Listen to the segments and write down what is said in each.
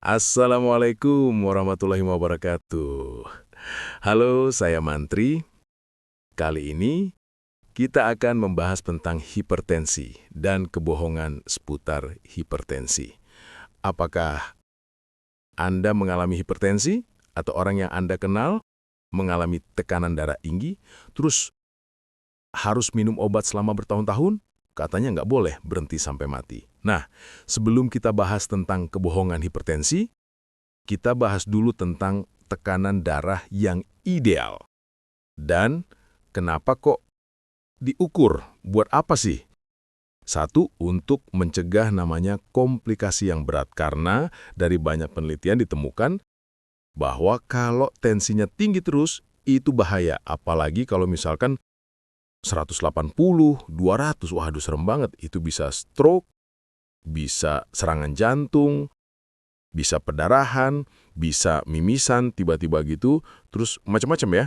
Assalamualaikum warahmatullahi wabarakatuh. Halo, saya Mantri. Kali ini kita akan membahas tentang hipertensi dan kebohongan seputar hipertensi. Apakah Anda mengalami hipertensi atau orang yang Anda kenal mengalami tekanan darah tinggi, terus harus minum obat selama bertahun-tahun? Katanya nggak boleh berhenti sampai mati. Nah, sebelum kita bahas tentang kebohongan hipertensi, kita bahas dulu tentang tekanan darah yang ideal. Dan kenapa kok diukur? Buat apa sih? Satu, untuk mencegah namanya komplikasi yang berat. Karena dari banyak penelitian ditemukan bahwa kalau tensinya tinggi terus, itu bahaya. Apalagi kalau misalkan 180, 200, waduh serem banget. Itu bisa stroke, bisa serangan jantung, bisa perdarahan, bisa mimisan tiba-tiba gitu, terus macam-macam ya.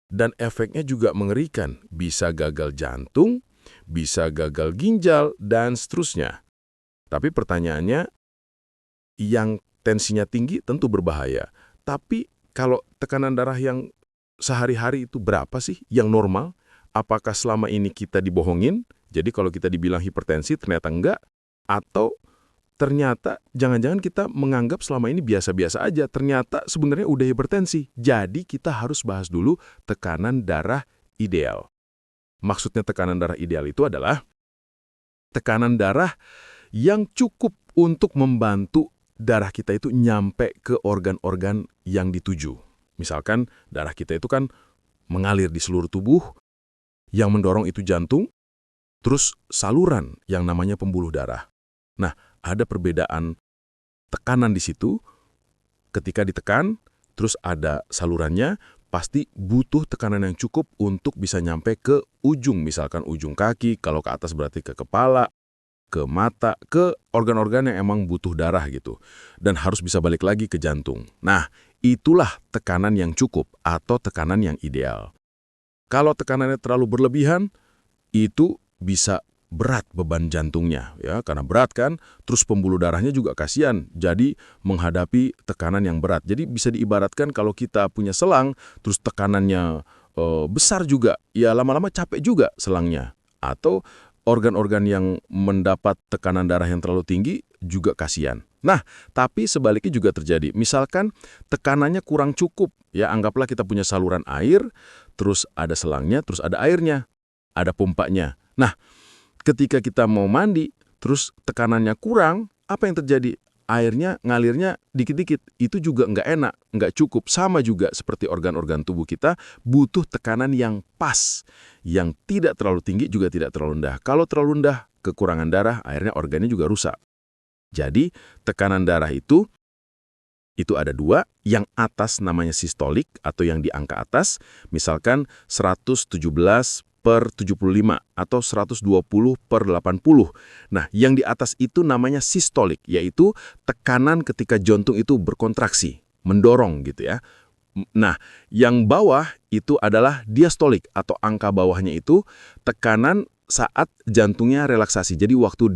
Dan efeknya juga mengerikan, bisa gagal jantung, bisa gagal ginjal, dan seterusnya. Tapi pertanyaannya, yang tensinya tinggi tentu berbahaya. Tapi kalau tekanan darah yang sehari-hari itu berapa sih yang normal? Apakah selama ini kita dibohongin? Jadi kalau kita dibilang hipertensi ternyata enggak? Atau ternyata jangan-jangan kita menganggap selama ini biasa-biasa aja, ternyata sebenarnya udah hipertensi. Jadi kita harus bahas dulu tekanan darah ideal. Maksudnya tekanan darah ideal itu adalah tekanan darah yang cukup untuk membantu darah kita itu nyampe ke organ-organ yang dituju. Misalkan darah kita itu kan mengalir di seluruh tubuh, yang mendorong itu jantung, terus saluran yang namanya pembuluh darah. Nah, ada perbedaan tekanan di situ. Ketika ditekan, terus ada salurannya, pasti butuh tekanan yang cukup untuk bisa nyampe ke ujung. Misalkan ujung kaki, kalau ke atas berarti ke kepala, ke mata, ke organ-organ yang emang butuh darah gitu. Dan harus bisa balik lagi ke jantung. Nah, itulah tekanan yang cukup atau tekanan yang ideal. Kalau tekanannya terlalu berlebihan, itu bisa berat beban jantungnya, ya, karena berat kan, terus pembuluh darahnya juga kasihan, jadi menghadapi tekanan yang berat. Jadi bisa diibaratkan kalau kita punya selang, terus tekanannya besar juga, ya lama-lama capek juga selangnya. Atau organ-organ yang mendapat tekanan darah yang terlalu tinggi juga kasihan. Nah, tapi sebaliknya juga terjadi. Misalkan tekanannya kurang cukup, ya anggaplah kita punya saluran air, terus ada selangnya, terus ada airnya, ada pompanya. Nah, ketika kita mau mandi, terus tekanannya kurang, apa yang terjadi? Airnya ngalirnya dikit-dikit, itu juga nggak enak, nggak cukup. Sama juga seperti organ-organ tubuh kita, butuh tekanan yang pas, yang tidak terlalu tinggi juga tidak terlalu rendah. Kalau terlalu rendah, kekurangan darah, akhirnya organnya juga rusak. Jadi, tekanan darah itu ada dua, yang atas namanya sistolik atau yang di angka atas, misalkan 117/75 atau 120/80. Nah, yang di atas itu namanya sistolik, yaitu tekanan ketika jantung itu berkontraksi, mendorong gitu ya. Nah, yang bawah itu adalah diastolik atau angka bawahnya itu tekanan saat jantungnya relaksasi. Jadi waktu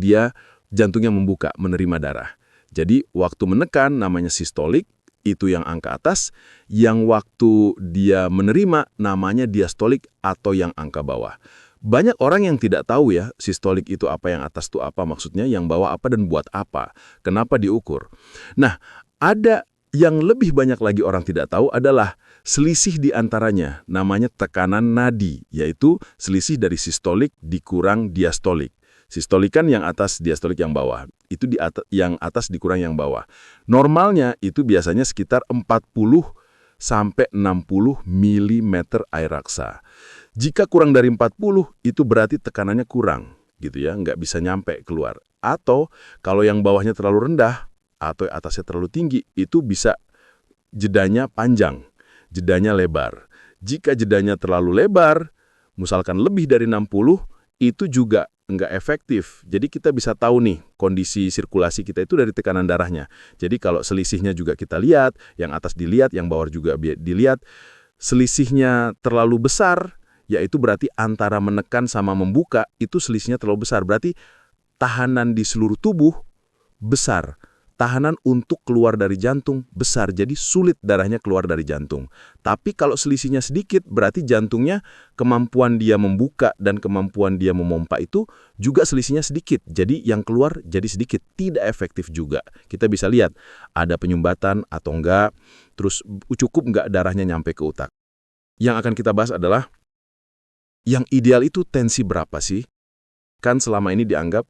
jantungnya membuka, menerima darah. Jadi waktu menekan namanya sistolik, itu yang angka atas, yang waktu dia menerima namanya diastolik atau yang angka bawah. Banyak orang yang tidak tahu ya, sistolik itu apa, yang atas itu apa, maksudnya yang bawah apa dan buat apa, kenapa diukur. Nah, ada yang lebih banyak lagi orang tidak tahu adalah selisih di antaranya, namanya tekanan nadi, yaitu selisih dari sistolik dikurang diastolik. Sistolik kan yang atas, diastolik yang bawah. Itu yang atas dikurang yang bawah. Normalnya itu biasanya sekitar 40-60 mm air raksa. Jika kurang dari 40, itu berarti tekanannya kurang, gitu ya, nggak bisa nyampe keluar. Atau kalau yang bawahnya terlalu rendah, atau atasnya terlalu tinggi, itu bisa jedanya panjang, jedanya lebar. Jika jedanya terlalu lebar, misalkan lebih dari 60, itu juga nggak efektif. Jadi kita bisa tahu nih kondisi sirkulasi kita itu dari tekanan darahnya. Jadi kalau selisihnya juga kita lihat, yang atas dilihat, yang bawah juga dilihat, selisihnya terlalu besar, yaitu berarti antara menekan sama membuka, itu selisihnya terlalu besar. Berarti tahanan di seluruh tubuh besar. tahanan untuk keluar dari jantung besar, jadi sulit darahnya keluar dari jantung. Tapi kalau selisihnya sedikit, berarti jantungnya kemampuan dia membuka dan kemampuan dia memompa itu juga selisihnya sedikit. Jadi yang keluar jadi sedikit, tidak efektif juga. Kita bisa lihat ada penyumbatan atau enggak, terus cukup enggak darahnya nyampe ke otak. Yang akan kita bahas adalah yang ideal itu tensi berapa sih? Kan selama ini dianggap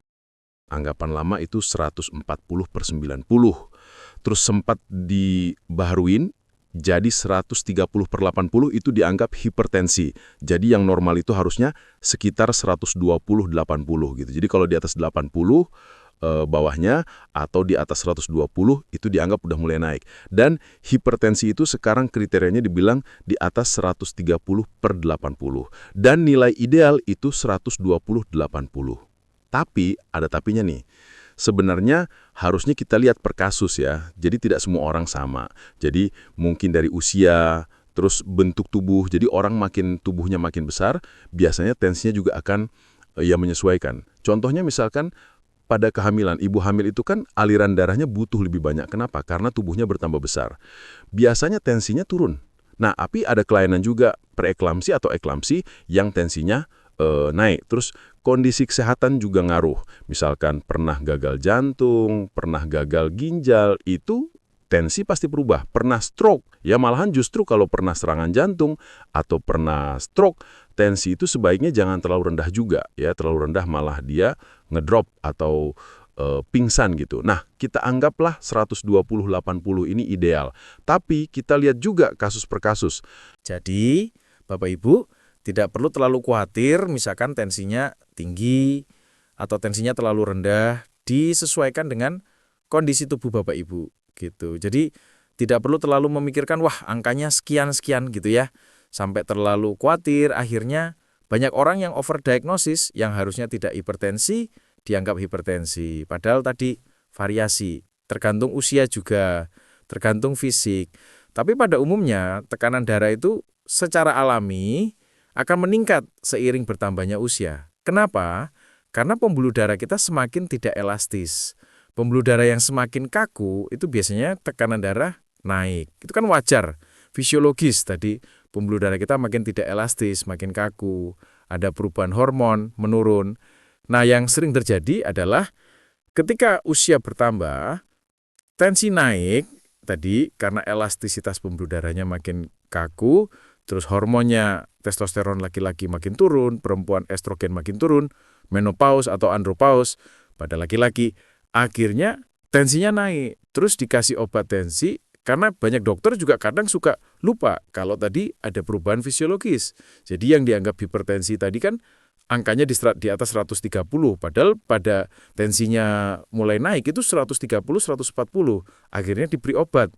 anggapan lama itu 140/90. Terus sempat dibaharuin jadi 130/80 itu dianggap hipertensi. Jadi yang normal itu harusnya sekitar 120/80 gitu. Jadi kalau di atas 80 bawahnya atau di atas 120 itu dianggap udah mulai naik. Dan hipertensi itu sekarang kriterianya dibilang di atas 130/80. Dan nilai ideal itu 120/80. Tapi, ada tapinya nih. Sebenarnya harusnya kita lihat per kasus ya. Jadi tidak semua orang sama. Jadi mungkin dari usia, terus bentuk tubuh. Jadi orang tubuhnya makin besar, biasanya tensinya juga akan menyesuaikan. Contohnya misalkan pada kehamilan, ibu hamil itu kan aliran darahnya butuh lebih banyak. Kenapa? Karena tubuhnya bertambah besar. Biasanya tensinya turun. Nah, tapi ada kelainan juga preeklamsi atau eklamsi yang tensinya naik. Terus kondisi kesehatan juga ngaruh. Misalkan pernah gagal jantung, pernah gagal ginjal, itu tensi pasti berubah. Pernah stroke, ya malahan justru kalau pernah serangan jantung atau pernah stroke, tensi itu sebaiknya jangan terlalu rendah juga. Ya, terlalu rendah malah dia ngedrop atau pingsan gitu. Nah, kita anggaplah 120/80 ini ideal. Tapi kita lihat juga kasus per kasus. Jadi, Bapak Ibu, tidak perlu terlalu khawatir misalkan tensinya tinggi atau tensinya terlalu rendah, disesuaikan dengan kondisi tubuh Bapak Ibu gitu. Jadi tidak perlu terlalu memikirkan wah angkanya sekian-sekian gitu ya. Sampai terlalu khawatir, akhirnya banyak orang yang overdiagnosis yang harusnya tidak hipertensi dianggap hipertensi. Padahal tadi variasi, tergantung usia juga, tergantung fisik. Tapi pada umumnya tekanan darah itu secara alami akan meningkat seiring bertambahnya usia. Kenapa? Karena pembuluh darah kita semakin tidak elastis. Pembuluh darah yang semakin kaku itu biasanya tekanan darah naik. Itu kan wajar, fisiologis tadi pembuluh darah kita makin tidak elastis, makin kaku. Ada perubahan hormon menurun. Nah, yang sering terjadi adalah ketika usia bertambah, tensi naik tadi karena elastisitas pembuluh darahnya makin kaku, terus hormonnya testosteron laki-laki makin turun, perempuan estrogen makin turun, menopause atau andropause pada laki-laki, akhirnya tensinya naik. Terus dikasih obat tensi, karena banyak dokter juga kadang suka lupa kalau tadi ada perubahan fisiologis. Jadi yang dianggap hipertensi tadi kan angkanya di atas 130, padahal pada tensinya mulai naik itu 130-140, akhirnya diberi obat.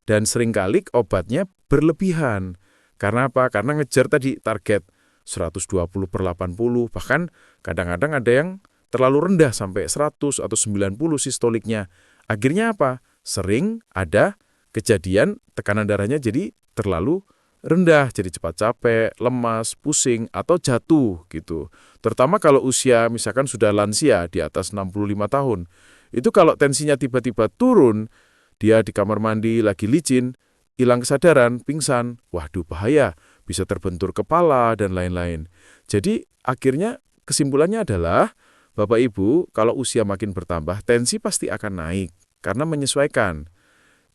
Dan seringkali obatnya berlebihan. Karena apa? Karena ngejar tadi target 120/80, bahkan kadang-kadang ada yang terlalu rendah sampai 100 atau 90 sistoliknya. Akhirnya apa? Sering ada kejadian tekanan darahnya jadi terlalu rendah, jadi cepat capek, lemas, pusing, atau jatuh gitu. Terutama kalau usia misalkan sudah lansia di atas 65 tahun. Itu kalau tensinya tiba-tiba turun, dia di kamar mandi lagi licin, hilang kesadaran, pingsan, waduh bahaya, bisa terbentur kepala dan lain-lain. Jadi akhirnya kesimpulannya adalah, Bapak Ibu, kalau usia makin bertambah, tensi pasti akan naik, karena menyesuaikan.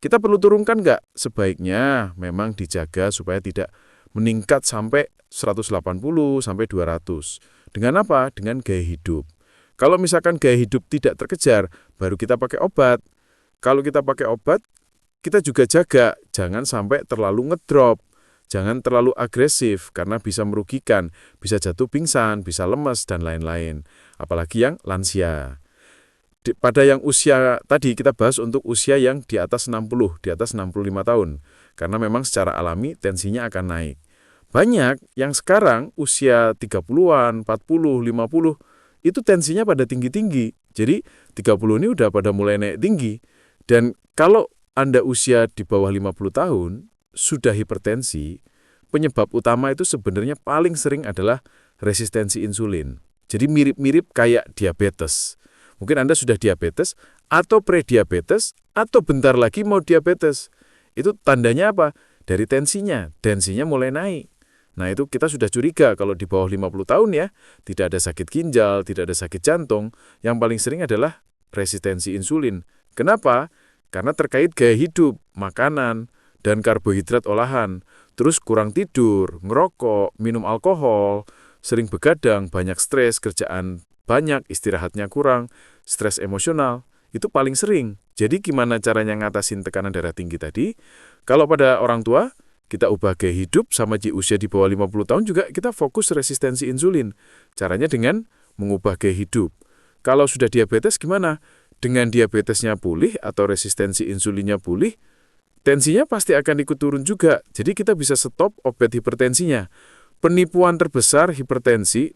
Kita perlu turunkan nggak? Sebaiknya memang dijaga supaya tidak meningkat sampai 180 sampai 200. Dengan apa? Dengan gaya hidup. Kalau misalkan gaya hidup tidak terkejar, baru kita pakai obat. Kalau kita pakai obat, kita juga jaga, jangan sampai terlalu ngedrop, jangan terlalu agresif, karena bisa merugikan, bisa jatuh pingsan, bisa lemas, dan lain-lain. Apalagi yang lansia. Pada yang usia tadi kita bahas untuk usia yang di atas 60, di atas 65 tahun. Karena memang secara alami tensinya akan naik. Banyak yang sekarang usia 30-an, 40, 50, itu tensinya pada tinggi-tinggi. Jadi 30 ini udah pada mulai naik tinggi. Dan kalau Anda usia di bawah 50 tahun, sudah hipertensi, penyebab utama itu sebenarnya paling sering adalah resistensi insulin. Jadi mirip-mirip kayak diabetes. Mungkin Anda sudah diabetes atau prediabetes, atau bentar lagi mau diabetes. Itu tandanya apa? Dari tensinya mulai naik. Nah itu kita sudah curiga kalau di bawah 50 tahun ya, tidak ada sakit ginjal, tidak ada sakit jantung, yang paling sering adalah resistensi insulin. Kenapa? Karena terkait gaya hidup, makanan, dan karbohidrat olahan. Terus kurang tidur, ngerokok, minum alkohol, sering begadang, banyak stres, kerjaan banyak, istirahatnya kurang, stres emosional, itu paling sering. Jadi gimana caranya ngatasin tekanan darah tinggi tadi? Kalau pada orang tua, kita ubah gaya hidup sama di usia di bawah 50 tahun juga kita fokus resistensi insulin. Caranya dengan mengubah gaya hidup. Kalau sudah diabetes gimana? Dengan diabetesnya pulih atau resistensi insulinnya pulih, tensinya pasti akan ikut turun juga. Jadi kita bisa stop obat hipertensinya. Penipuan terbesar hipertensi,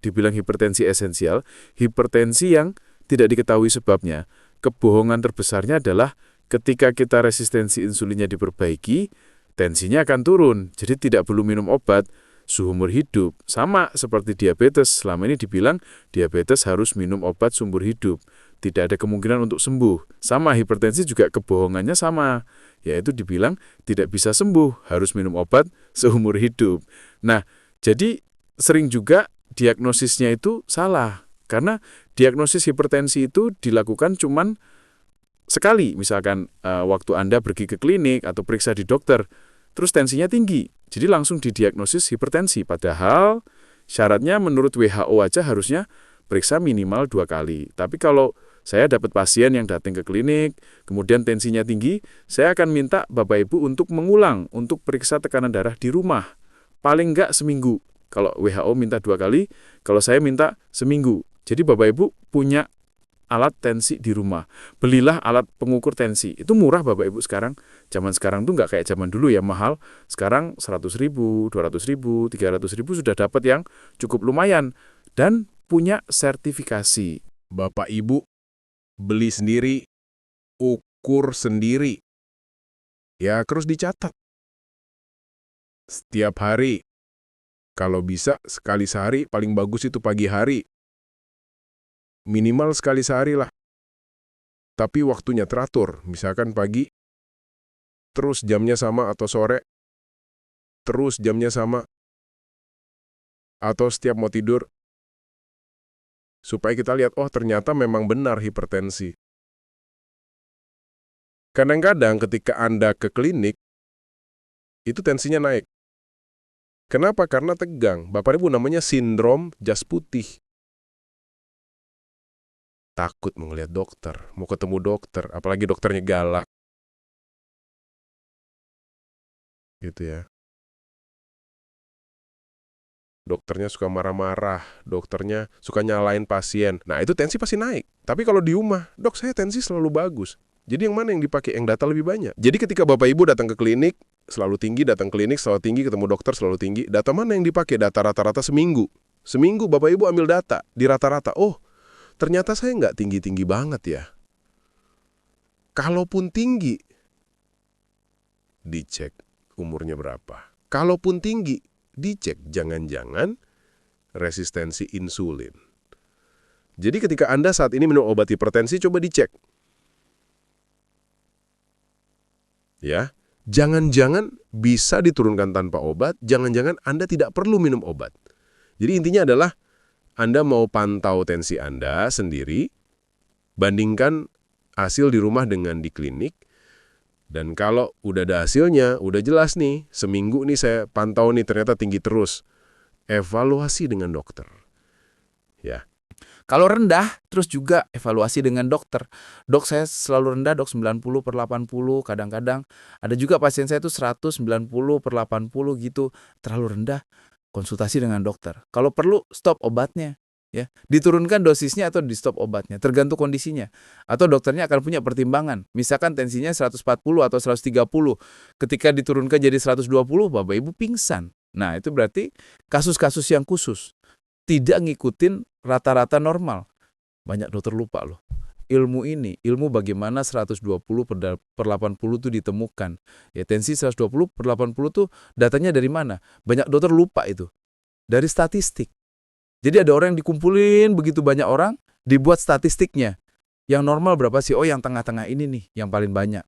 dibilang hipertensi esensial, hipertensi yang tidak diketahui sebabnya. Kebohongan terbesarnya adalah ketika kita resistensi insulinnya diperbaiki, tensinya akan turun. Jadi tidak perlu minum obat seumur hidup. Sama seperti diabetes, selama ini dibilang diabetes harus minum obat seumur hidup. Tidak ada kemungkinan untuk sembuh. Sama hipertensi juga kebohongannya sama, yaitu dibilang tidak bisa sembuh, harus minum obat seumur hidup. Nah, jadi sering juga diagnosisnya itu salah. Karena diagnosis hipertensi itu dilakukan cuman sekali. Misalkan waktu Anda pergi ke klinik atau periksa di dokter, terus tensinya tinggi. Jadi langsung didiagnosis hipertensi. Padahal syaratnya menurut WHO aja harusnya periksa minimal 2 kali. Tapi kalau saya dapat pasien yang datang ke klinik, kemudian tensinya tinggi, saya akan minta Bapak Ibu untuk mengulang, untuk periksa tekanan darah di rumah. Paling enggak seminggu. Kalau WHO minta 2 kali, kalau saya minta seminggu. Jadi Bapak Ibu punya alat tensi di rumah. Belilah alat pengukur tensi. Itu murah Bapak Ibu sekarang. Zaman sekarang tuh nggak kayak zaman dulu ya mahal. Sekarang 100.000, 200.000, 300.000 sudah dapat yang cukup lumayan. Dan punya sertifikasi. Bapak Ibu beli sendiri, ukur sendiri. Ya, terus dicatat. Setiap hari. Kalau bisa, sekali sehari, paling bagus itu pagi hari. Minimal sekali sehari lah. Tapi waktunya teratur. Misalkan pagi, terus jamnya sama atau sore, terus jamnya sama, atau setiap mau tidur, supaya kita lihat, oh ternyata memang benar hipertensi. Kadang-kadang ketika Anda ke klinik, itu tensinya naik. Kenapa? Karena tegang. Bapak Ibu namanya sindrom jas putih. Takut mau ngeliat dokter, mau ketemu dokter, apalagi dokternya galak. Gitu ya. Dokternya suka marah-marah, dokternya suka nyalain pasien. Nah, itu tensi pasti naik. Tapi kalau di rumah, dok saya tensi selalu bagus. Jadi yang mana yang dipakai? Yang data lebih banyak. Jadi ketika Bapak Ibu datang ke klinik, selalu tinggi, datang klinik selalu tinggi, ketemu dokter selalu tinggi. Data mana yang dipakai? Data rata-rata seminggu. Seminggu Bapak Ibu ambil data, di rata-rata. Oh, ternyata saya nggak tinggi-tinggi banget ya. Kalaupun tinggi, dicek umurnya berapa. Kalaupun tinggi, dicek jangan-jangan resistensi insulin. Jadi ketika Anda saat ini minum obat hipertensi, coba dicek. Ya, jangan-jangan bisa diturunkan tanpa obat, jangan-jangan Anda tidak perlu minum obat. Jadi intinya adalah Anda mau pantau tensi Anda sendiri, bandingkan hasil di rumah dengan di klinik, dan kalau udah ada hasilnya, udah jelas nih, seminggu nih saya pantau nih ternyata tinggi terus, evaluasi dengan dokter. Ya. Kalau rendah, terus juga evaluasi dengan dokter. Dok, saya selalu rendah, dok 90/80, kadang-kadang. Ada juga pasien saya itu 190/80 gitu, terlalu rendah. Konsultasi dengan dokter. Kalau perlu, stop obatnya. Ya, diturunkan dosisnya atau di stop obatnya, tergantung kondisinya. Atau dokternya akan punya pertimbangan. Misalkan tensinya 140 atau 130, ketika diturunkan jadi 120, Bapak Ibu pingsan. Nah, itu berarti kasus-kasus yang khusus. Tidak ngikutin rata-rata normal. Banyak dokter lupa loh. Ilmu bagaimana 120/80 itu ditemukan. Ya, tensi 120/80 tuh datanya dari mana? Banyak dokter lupa itu. Dari statistik. Jadi ada orang yang dikumpulin begitu banyak orang, dibuat statistiknya. Yang normal berapa sih? Oh, yang tengah-tengah ini nih, yang paling banyak.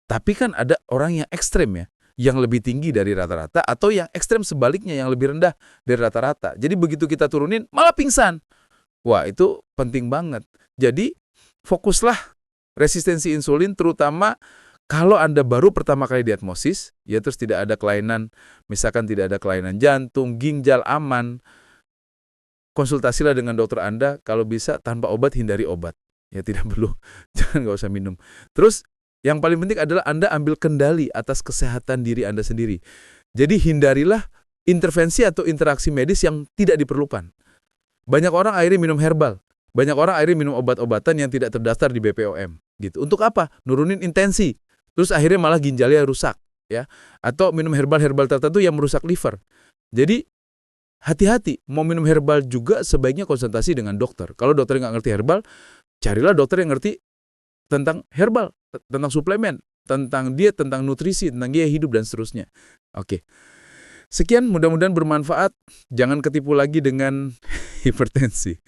Tapi kan ada orang yang ekstrem ya, yang lebih tinggi dari rata-rata, atau yang ekstrem sebaliknya, yang lebih rendah dari rata-rata. Jadi begitu kita turunin, malah pingsan. Wah, itu penting banget. Jadi fokuslah resistensi insulin, terutama kalau Anda baru pertama kali diagnosis, ya terus tidak ada kelainan, misalkan tidak ada kelainan jantung, ginjal aman, konsultasilah dengan dokter Anda. Kalau bisa tanpa obat, hindari obat. Ya tidak perlu, jangan nggak usah minum. Terus yang paling penting adalah Anda ambil kendali atas kesehatan diri Anda sendiri. Jadi hindarilah intervensi atau interaksi medis yang tidak diperlukan. Banyak orang akhirnya minum herbal. Banyak orang akhirnya minum obat-obatan yang tidak terdaftar di BPOM. Gitu. Untuk apa? Nurunin intensi. Terus akhirnya malah ginjalnya rusak. Ya. Atau minum herbal-herbal tertentu yang merusak liver. Jadi hati-hati. Mau minum herbal juga sebaiknya konsultasi dengan dokter. Kalau dokter nggak ngerti herbal, carilah dokter yang ngerti tentang herbal, tentang suplemen, tentang diet, tentang nutrisi, tentang gaya hidup, dan seterusnya. Oke. Sekian, mudah-mudahan bermanfaat. Jangan ketipu lagi dengan hipertensi.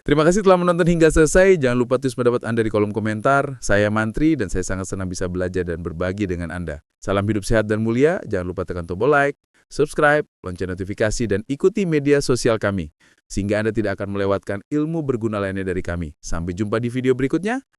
Terima kasih telah menonton hingga selesai. Jangan lupa tulis pendapat Anda di kolom komentar. Saya Mantri dan saya sangat senang bisa belajar dan berbagi dengan Anda. Salam hidup sehat dan mulia. Jangan lupa tekan tombol like, subscribe, lonceng notifikasi, dan ikuti media sosial kami. Sehingga Anda tidak akan melewatkan ilmu berguna lainnya dari kami. Sampai jumpa di video berikutnya.